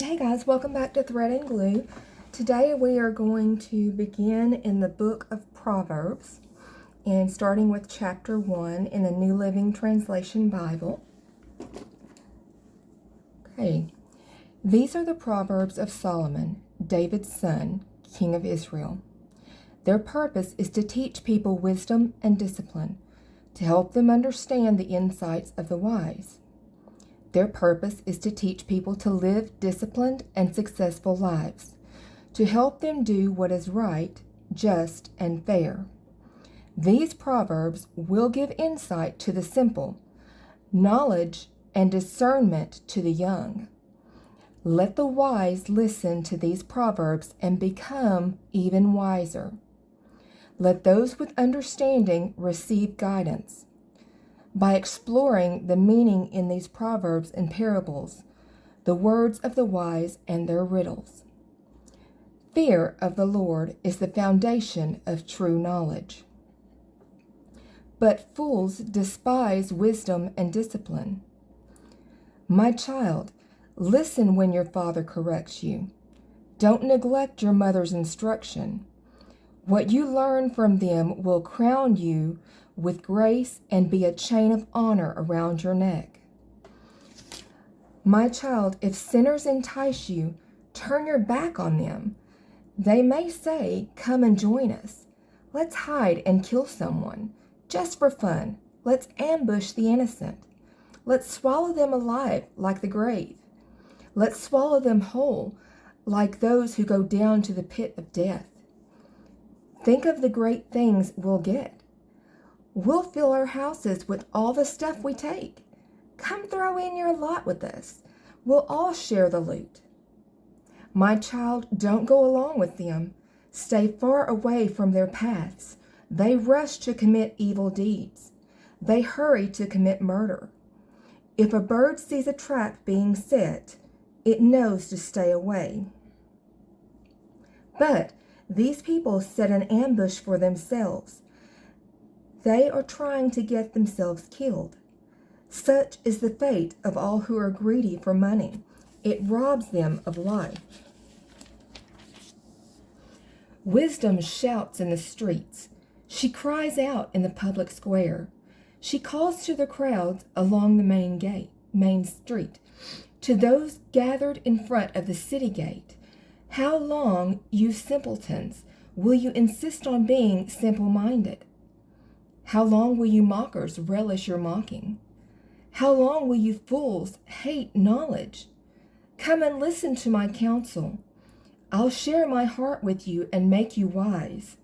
Hey guys, welcome back to Thread and Glue. Today we are going to begin in the book of Proverbs and starting with chapter 1 in the New Living Translation Bible. Okay, these are the Proverbs of Solomon, David's son, king of Israel. Their purpose is to teach people wisdom and discipline, to help them understand the insights of the wise. Their purpose is to teach people to live disciplined and successful lives, to help them do what is right, just, and fair. These proverbs will give insight to the simple, knowledge and discernment to the young. Let the wise listen to these proverbs and become even wiser. Let those with understanding receive guidance. By exploring the meaning in these proverbs and parables, the words of the wise and their riddles. Fear of the Lord is the foundation of true knowledge. But fools despise wisdom and discipline. My child, listen when your father corrects you. Don't neglect your mother's instruction. What you learn from them will crown you with grace and be a chain of honor around your neck. My child, if sinners entice you, turn your back on them. They may say, "Come and join us. Let's hide and kill someone. Just for fun, let's ambush the innocent. Let's swallow them alive like the grave. Let's swallow them whole like those who go down to the pit of death." Think of the great things we'll get. We'll fill our houses with all the stuff we take. Come throw in your lot with us. We'll all share the loot. My child, don't go along with them. Stay far away from their paths. They rush to commit evil deeds. They hurry to commit murder. If a bird sees a trap being set, it knows to stay away. But these people set an ambush for themselves. They are trying to get themselves killed. Such is the fate of all who are greedy for money. It robs them of life. Wisdom shouts in the streets. She cries out in the public square. She calls to the crowds along the main street, to those gathered in front of the city gate. How long, you simpletons, will you insist on being simple-minded? How long will you mockers relish your mocking? How long will you fools hate knowledge? Come and listen to my counsel. I'll share my heart with you and make you wise.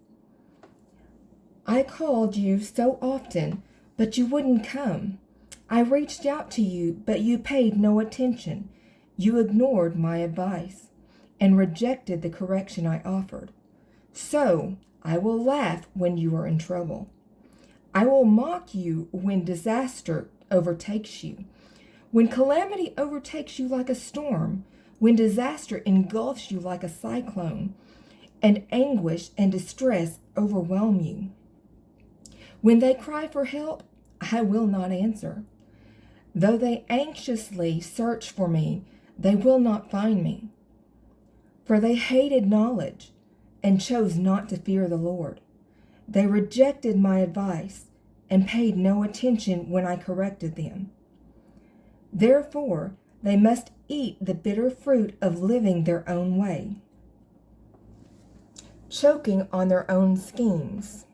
I called you so often, but you wouldn't come. I reached out to you, but you paid no attention. You ignored my advice and rejected the correction I offered. So I will laugh when you are in trouble. I will mock you when disaster overtakes you, when calamity overtakes you like a storm, when disaster engulfs you like a cyclone, and anguish and distress overwhelm you. When they cry for help, I will not answer. Though they anxiously search for me, they will not find me. For they hated knowledge and chose not to fear the Lord. They rejected my advice and paid no attention when I corrected them. Therefore, they must eat the bitter fruit of living their own way, choking on their own schemes.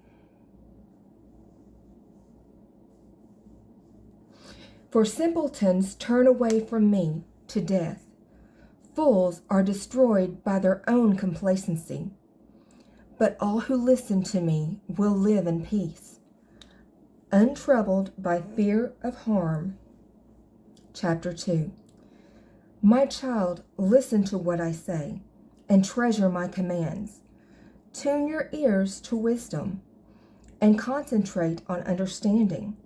For simpletons turn away from me to death. Fools are destroyed by their own complacency. But all who listen to me will live in peace, untroubled by fear of harm. Chapter 2. My child, listen to what I say, and treasure my commands. Tune your ears to wisdom, and concentrate on understanding.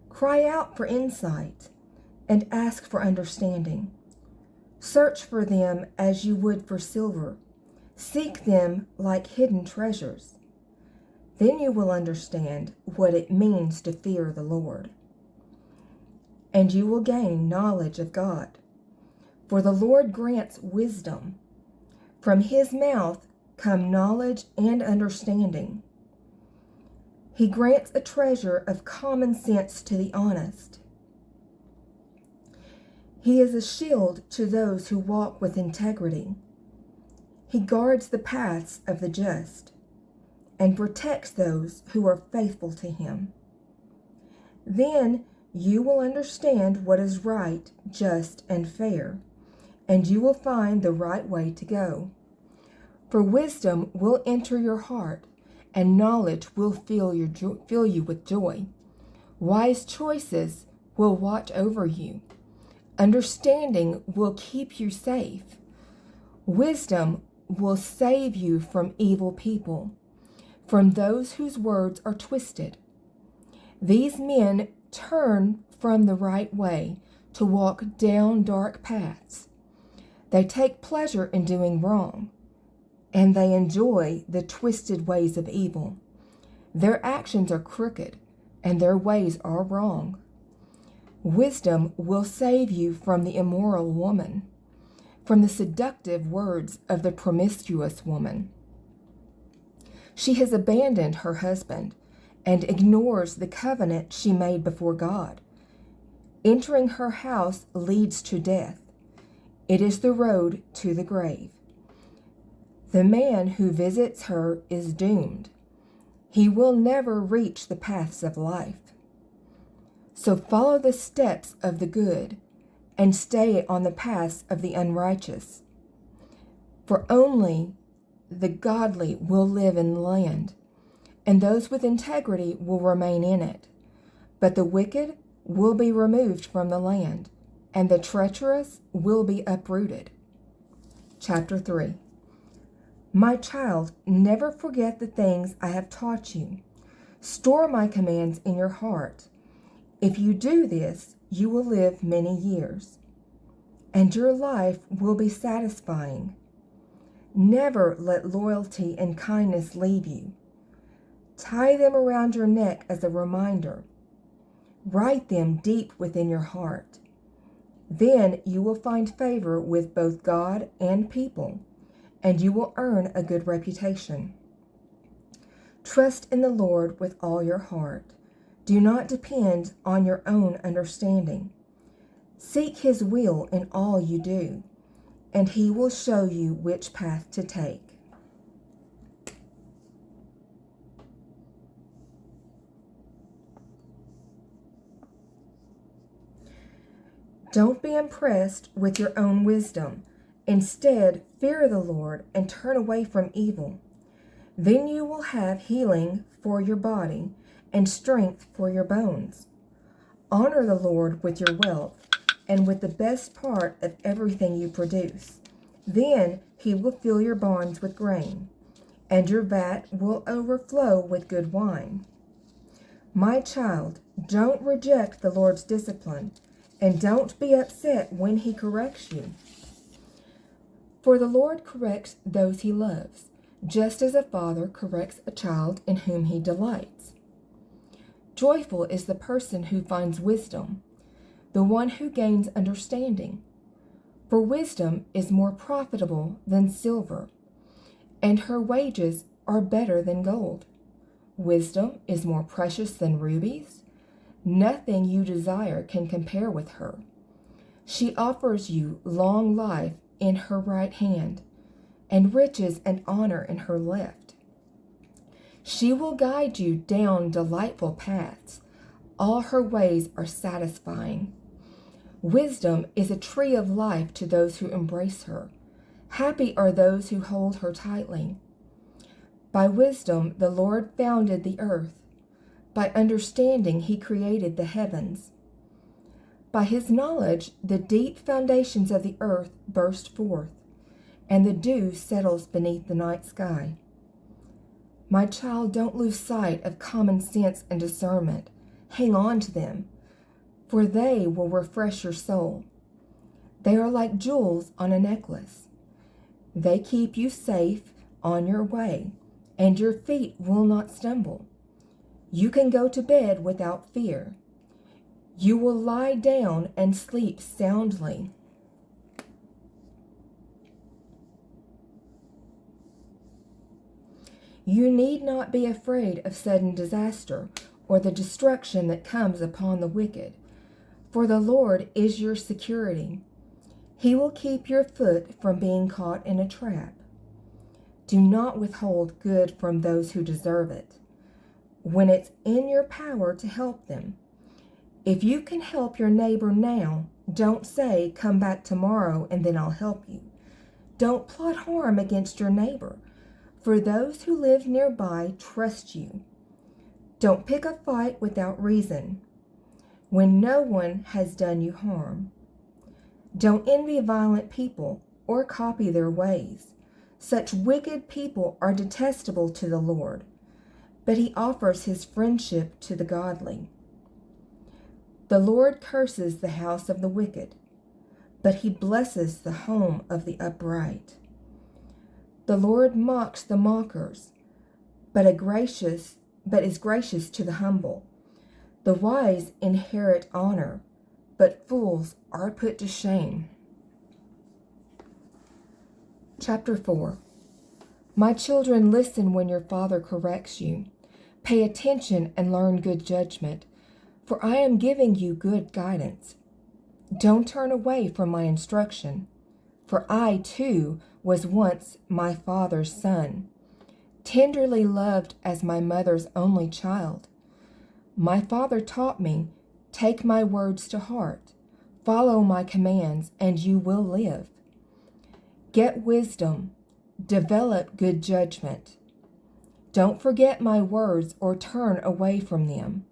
Cry out for insight, and ask for understanding. Search for them as you would for silver. Seek them like hidden treasures. Then you will understand what it means to fear the Lord. And you will gain knowledge of God. For the Lord grants wisdom. From his mouth come knowledge and understanding. He grants a treasure of common sense to the honest. He is a shield to those who walk with integrity. He guards the paths of the just and protects those who are faithful to him. Then you will understand what is right, just, and fair, and you will find the right way to go. For wisdom will enter your heart, and knowledge will fill you with joy. Wise choices will watch over you. Understanding will keep you safe. Wisdom will save you from evil people, from those whose words are twisted. These men turn from the right way to walk down dark paths. They take pleasure in doing wrong, and they enjoy the twisted ways of evil. Their actions are crooked, and their ways are wrong. Wisdom will save you from the immoral woman, from the seductive words of the promiscuous woman. She has abandoned her husband and ignores the covenant she made before God. Entering her house leads to death. It is the road to the grave. The man who visits her is doomed. He will never reach the paths of life. So follow the steps of the good and stay on the paths of the unrighteous. For only the godly will live in the land, and those with integrity will remain in it. But the wicked will be removed from the land, and the treacherous will be uprooted. Chapter 3. My child, never forget the things I have taught you. Store my commands in your heart. If you do this, you will live many years, and your life will be satisfying. Never let loyalty and kindness leave you. Tie them around your neck as a reminder. Write them deep within your heart. Then you will find favor with both God and people, and you will earn a good reputation. Trust in the Lord with all your heart. Do not depend on your own understanding. Seek his will in all you do, and he will show you which path to take. Don't be impressed with your own wisdom. Instead, fear the Lord and turn away from evil. Then you will have healing for your body and strength for your bones. Honor the Lord with your wealth and with the best part of everything you produce. Then he will fill your barns with grain, and your vat will overflow with good wine. My child, don't reject the Lord's discipline, and don't be upset when he corrects you. For the Lord corrects those he loves, just as a father corrects a child in whom he delights. Joyful is the person who finds wisdom, the one who gains understanding. For wisdom is more profitable than silver, and her wages are better than gold. Wisdom is more precious than rubies. Nothing you desire can compare with her. She offers you long life in her right hand, and riches and honor in her left. She will guide you down delightful paths. All her ways are satisfying. Wisdom is a tree of life to those who embrace her. Happy are those who hold her tightly. By wisdom the Lord founded the earth. By understanding he created the heavens. By his knowledge the deep foundations of the earth burst forth, and the dew settles beneath the night sky. My child, don't lose sight of common sense and discernment. Hang on to them, for they will refresh your soul. They are like jewels on a necklace. They keep you safe on your way, and your feet will not stumble. You can go to bed without fear. You will lie down and sleep soundly. You need not be afraid of sudden disaster or the destruction that comes upon the wicked, for the Lord is your security. He will keep your foot from being caught in a trap. Do not withhold good from those who deserve it, when it's in your power to help them. If you can help your neighbor now, don't say, "Come back tomorrow and then I'll help you." Don't plot harm against your neighbor, for those who live nearby trust you. Don't pick a fight without reason, when no one has done you harm. Don't envy violent people or copy their ways. Such wicked people are detestable to the Lord, but he offers his friendship to the godly. The Lord curses the house of the wicked, but he blesses the home of the upright. The Lord mocks the mockers, but is gracious to the humble. The wise inherit honor, but fools are put to shame. Chapter 4. My children, listen when your father corrects you. Pay attention and learn good judgment, for I am giving you good guidance. Don't turn away from my instruction, for I too was once my father's son, tenderly loved as my mother's only child. My father taught me, take my words to heart, follow my commands, and you will live. Get wisdom, develop good judgment. Don't forget my words or turn away from them.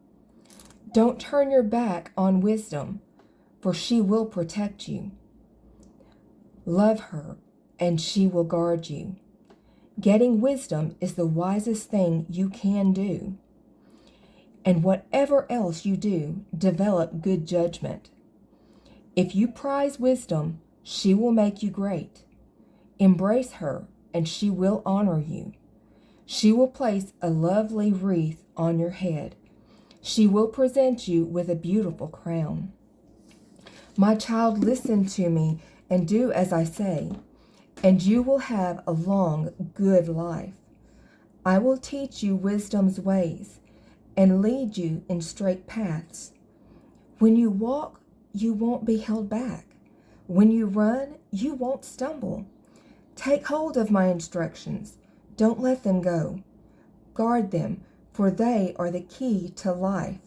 Don't turn your back on wisdom, for she will protect you. Love her, and she will guard you. Getting wisdom is the wisest thing you can do. And whatever else you do, develop good judgment. If you prize wisdom, she will make you great. Embrace her, and she will honor you. She will place a lovely wreath on your head. She will present you with a beautiful crown. My child, listen to me and do as I say, and you will have a long, good life. I will teach you wisdom's ways and lead you in straight paths. When you walk, you won't be held back. When you run, you won't stumble. Take hold of my instructions. Don't let them go. Guard them, for they are the key to life.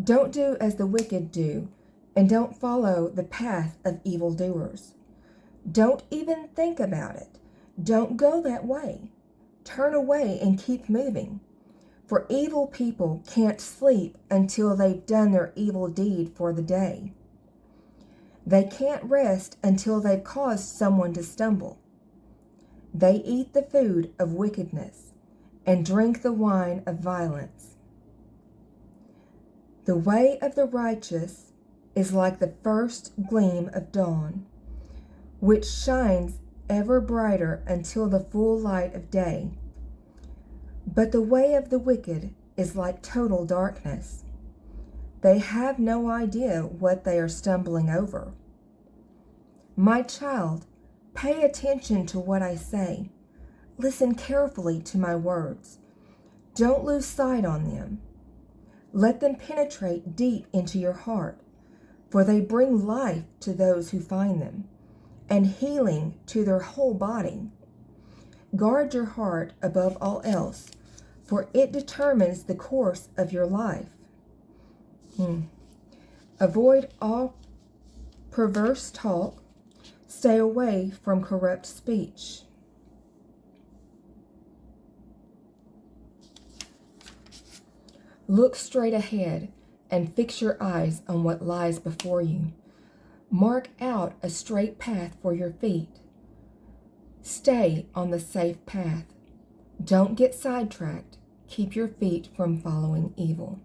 Don't do as the wicked do, and don't follow the path of evildoers. Don't even think about it. Don't go that way. Turn away and keep moving. For evil people can't sleep until they've done their evil deed for the day. They can't rest until they've caused someone to stumble. They eat the food of wickedness and drink the wine of violence. The way of the righteous is like the first gleam of dawn, which shines ever brighter until the full light of day. But the way of the wicked is like total darkness. They have no idea what they are stumbling over. My child, pay attention to what I say. Listen carefully to my words. Don't lose sight on them. Let them penetrate deep into your heart, for they bring life to those who find them, and healing to their whole body. Guard your heart above all else, for it determines the course of your life. Avoid all perverse talk. Stay away from corrupt speech. Look straight ahead and fix your eyes on what lies before you. Mark out a straight path for your feet. Stay on the safe path. Don't get sidetracked. Keep your feet from following evil.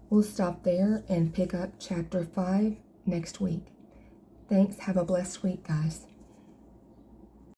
We'll stop there and pick up chapter 5 next week. Thanks. Have a blessed week, guys.